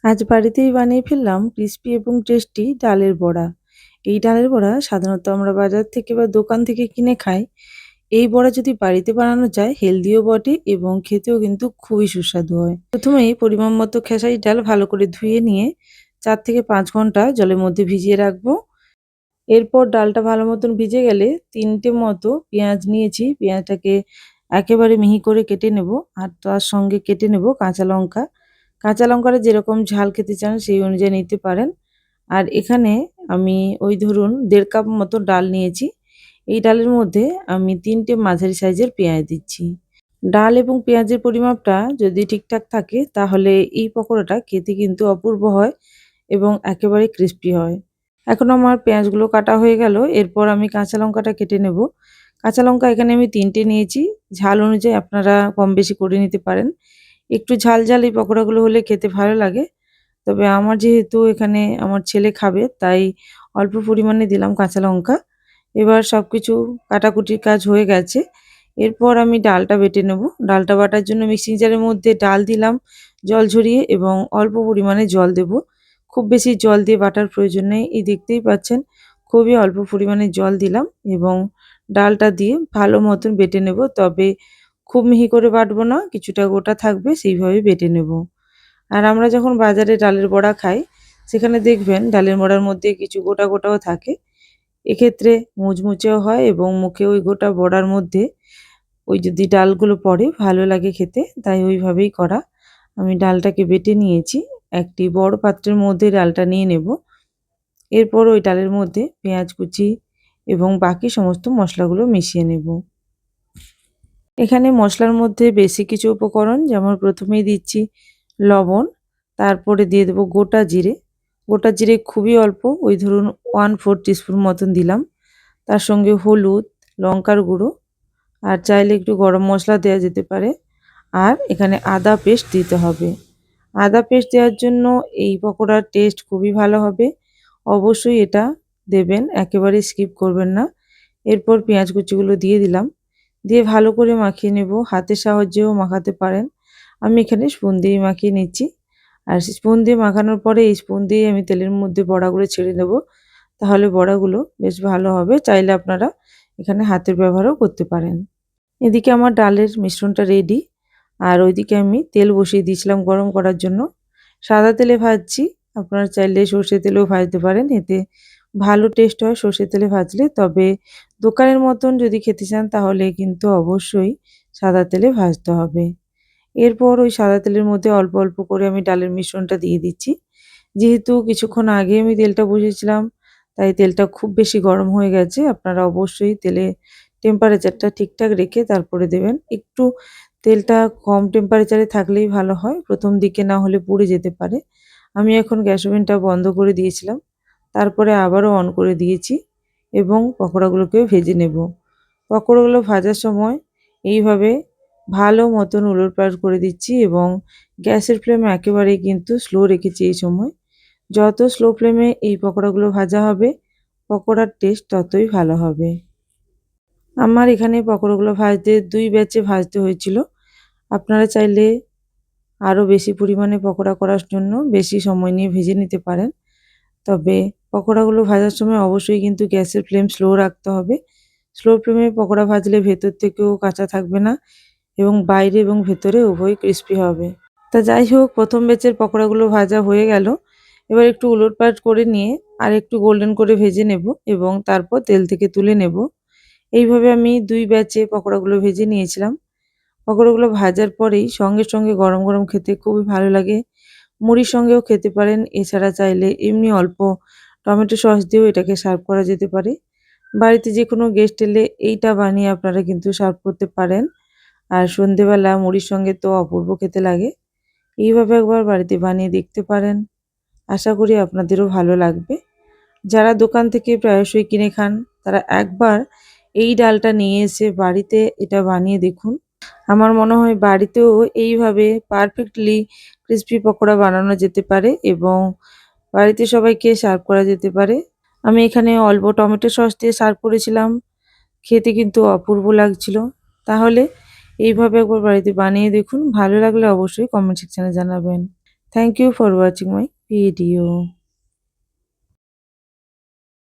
আজ বাড়িতেই বানিয়ে ফেললাম ক্রিস্পি এবং টেস্টি ডালের বড়া। এই ডালের বড়া সাধারণত আমরা বাজার থেকে বা দোকান থেকে কিনে খাই। এই বড়া যদি বাড়িতে বানানো যায় হেলদিও বটে এবং খেতেও কিন্তু খুবই সুস্বাদু হয়। প্রথমেই পরিমাণ মতো খেসারি ডাল ভালো করে ধুয়ে নিয়ে 4 থেকে 5 ঘন্টা জলের মধ্যে ভিজিয়ে রাখবো। এরপর ডালটা ভালো মতন ভিজে গেলে 3টে মতো পেঁয়াজ নিয়েছি। পেঁয়াজটাকে একেবারে মিহি করে কেটে নেব আর তার সঙ্গে কেটে নেব কাঁচা লঙ্কা। কাঁচা লঙ্কাটা যেরকম ঝাল খেতে চান সেই অনুযায়ী নিতে পারেন। আর এখানে আমি ওই ধরুন 1.5 কাপ মতো ডাল নিয়েছি। এই ডালের মধ্যে আমি 3টে মাঝারি সাইজের পেঁয়াজ দিচ্ছি। ডাল এবং পেঁয়াজের পরিমাপটা যদি ঠিকঠাক থাকে তাহলে এই পকোড়াটা খেতে কিন্তু অপূর্ব হয় এবং একেবারে ক্রিস্পি হয়। এখন আমার পেঁয়াজগুলো কাটা হয়ে গেল। এরপর আমি কাঁচা লঙ্কাটা কেটে নেব। কাঁচা লঙ্কা এখানে আমি 3টে নিয়েছি। ঝাল অনুযায়ী আপনারা কম বেশি করে নিতে পারেন। একটু ঝাল ঝাল এই পকোড়াগুলো হলে খেতে ভালো লাগে। তবে আমার যেহেতু এখানে আমার ছেলে খাবে তাই অল্প পরিমাণে দিলাম কাঁচা লঙ্কা। এবার সবকিছু কাটাকুটির কাজ হয়ে গেছে। এরপর আমি ডালটা বেটে নেব। ডালটা বাটার জন্য মিক্সিং জারের মধ্যে ডাল দিলাম জল ঝরিয়ে এবং অল্প পরিমাণে জল দেব। খুব বেশি জল দিয়ে বাটার প্রয়োজন নেই। এই দেখতেই পাচ্ছেন খুবই অল্প পরিমাণে জল দিলাম এবং ডালটা দিয়ে ভালো মতন বেটে নেব। তবে খুব মিহি করে বাটবো না, কিছুটা গোটা থাকবে সেইভাবে বেটে নেব। আর আমরা যখন বাজারে ডালের বড়া খাই সেখানে দেখবেন ডালের বড়ার মধ্যে কিছু গোটা গোটাও থাকে। এক্ষেত্রে মুচমুচেও হয় এবং মুখে ওই গোটা বড়ার মধ্যে ওই যদি ডালগুলো পড়ে ভালো লাগে খেতে, তাই ওইভাবেই করা। আমি ডালটাকে বেটে নিয়েছি। একটি বড় পাত্রের মধ্যে ডালটা নিয়ে নেব। এরপর ওই ডালের মধ্যে পেঁয়াজ কুচি এবং বাকি সমস্ত মশলাগুলো মিশিয়ে নেব। এখানে মশলার মধ্যে বেশি কিছু উপকরণ, যেমন প্রথমেই দিচ্ছি লবণ, তারপরে দিয়ে দেবো গোটা জিরে। গোটা জিরে খুবই অল্প, ওই ধরুন 1/4 টিস্পুন মতন দিলাম। তার সঙ্গে হলুদ, লঙ্কার গুঁড়ো আর চাইলে একটু গরম মশলা দেওয়া যেতে পারে। আর এখানে আদা পেস্ট দিতে হবে। আদা পেস্ট দেওয়ার জন্য এই পকোড়ার টেস্ট খুবই ভালো হবে। অবশ্যই এটা দেবেন, একেবারে স্কিপ করবেন না। এরপর পেঁয়াজ কুচিগুলো দিয়ে দিলাম। দিয়ে ভালো করে মাখিয়ে নেব। হাতের সাহায্যেও মাখাতে পারেন। আমি এখানে স্পুন দিয়েই মাখিয়ে নিচ্ছি। আর স্পুন দিয়ে মাখানোর পরে এই স্পুন দিয়েই আমি তেলের মধ্যে বড়াগুলো ছেড়ে দেব। তাহলে বড়াগুলো বেশ ভালো হবে। চাইলে আপনারা এখানে হাতের ব্যবহারও করতে পারেন। এদিকে আমার ডালের মিশ্রণটা রেডি। আর ওইদিকে আমি তেল বসিয়ে দিয়েছিলাম গরম করার জন্য। সাদা তেলে ভাজছি। আপনারা চাইলে সর্ষের তেলেও ভাজতে পারেন। এতে ভালো টেস্ট হয় সর্ষের তেলে ভাজলে। তবে দোকানের মতন যদি খেতে চান তাহলে কিন্তু অবশ্যই সাদা তেলে ভাজতে হবে। এরপর ওই সাদা তেলের মধ্যে অল্প অল্প করে আমি ডালের মিশ্রণটা দিয়ে দিচ্ছি। যেহেতু কিছুক্ষণ আগে আমি তেলটা বসিয়েছিলাম তাই তেলটা খুব বেশি গরম হয়ে গেছে। আপনারা অবশ্যই তেলে টেম্পারেচারটা ঠিকঠাক রেখে তারপরে দেবেন। একটু তেলটা কম টেম্পারেচারে থাকলেই ভালো হয়, প্রথম দিকে না হলে পুড়ে যেতে পারে। আমি এখন গ্যাস ওভেনটা বন্ধ করে দিয়েছিলাম। তারপরে আবারও অন করে দিয়েছি এবং পকোড়াগুলোকেও ভেজে নেব। পকোড়াগুলো ভাজার সময় এইভাবে ভালো মতন উলটপালট করে দিচ্ছি এবং গ্যাসের ফ্লেম একেবারেই কিন্তু স্লো রেখেছি এই সময়। যত স্লো ফ্লেমে এই পকোড়াগুলো ভাজা হবে পকোড়ার টেস্ট ততই ভালো হবে। আমার এখানে পকোড়াগুলো ভাজতে 2 ব্যাচে ভাজতে হয়েছিল। আপনারা চাইলে আরও বেশি পরিমাণে পকোড়া করার জন্য বেশি সময় নিয়ে ভেজে নিতে পারেন। তবে পকোড়াগুলো ভাজার সময় অবশ্যই কিন্তু গ্যাসের ফ্লেম স্লো রাখতে হবে। স্লো ফ্লেমে পকোড়া ভাজলে ভেতর থেকেও কাঁচা থাকবে না এবং বাইরে এবং ভেতরে উভয়ই ক্রিস্পি হবে। তা যাই হোক, প্রথম ব্যাচের পকোড়াগুলো ভাজা হয়ে গেল। এবার একটু উলটপালট করে নিয়ে আর একটু গোল্ডেন করে ভেজে নেব এবং তারপর তেল থেকে তুলে নেব। এইভাবে আমি 2 ব্যাচে পকোড়াগুলো ভেজে নিয়েছিলাম। পকোড়াগুলো ভাজার পরেই সঙ্গে সঙ্গে গরম গরম খেতে খুবই ভালো লাগে। মুড়ির সঙ্গেও খেতে পারেন। এছাড়া চাইলে এমনি অল্প টমেটো সস দিয়েও এটাকে সার্ভ করা যেতে পারে। বাড়িতে যেকোনো গেস্ট এলে এইটা বানিয়ে আপনারা কিন্তু সার্ভ করতে পারেন। আর সন্ধেবেলা মুড়ির সঙ্গে তো অপূর্ব খেতে লাগে। এইভাবে একবার বাড়িতে বানিয়ে দেখতে পারেন। আশা করি আপনাদেরও ভালো লাগবে। যারা দোকান থেকে প্রায়শই কিনে খান তারা একবার এই ডালটা নিয়ে এসে বাড়িতে এটা বানিয়ে দেখুন। আমার মনে হয় বাড়িতেও এইভাবে পারফেক্টলি ক্রিসপি পকোড়া বানানো যেতে পারে এবং বাড়িতে সবাইকে সার্ভ করা যেতে পারে। আমি এখানে অল্প টমেটো সস দিয়ে সার্ভ করেছিলাম। খেতে কিন্তু অপূর্ব লাগছিল। তাহলে এইভাবে একবার বাড়িতে বানিয়ে দেখুন। ভালো লাগলে অবশ্যই কমেন্ট সেকশনে জানাবেন। Thank you for watching my video.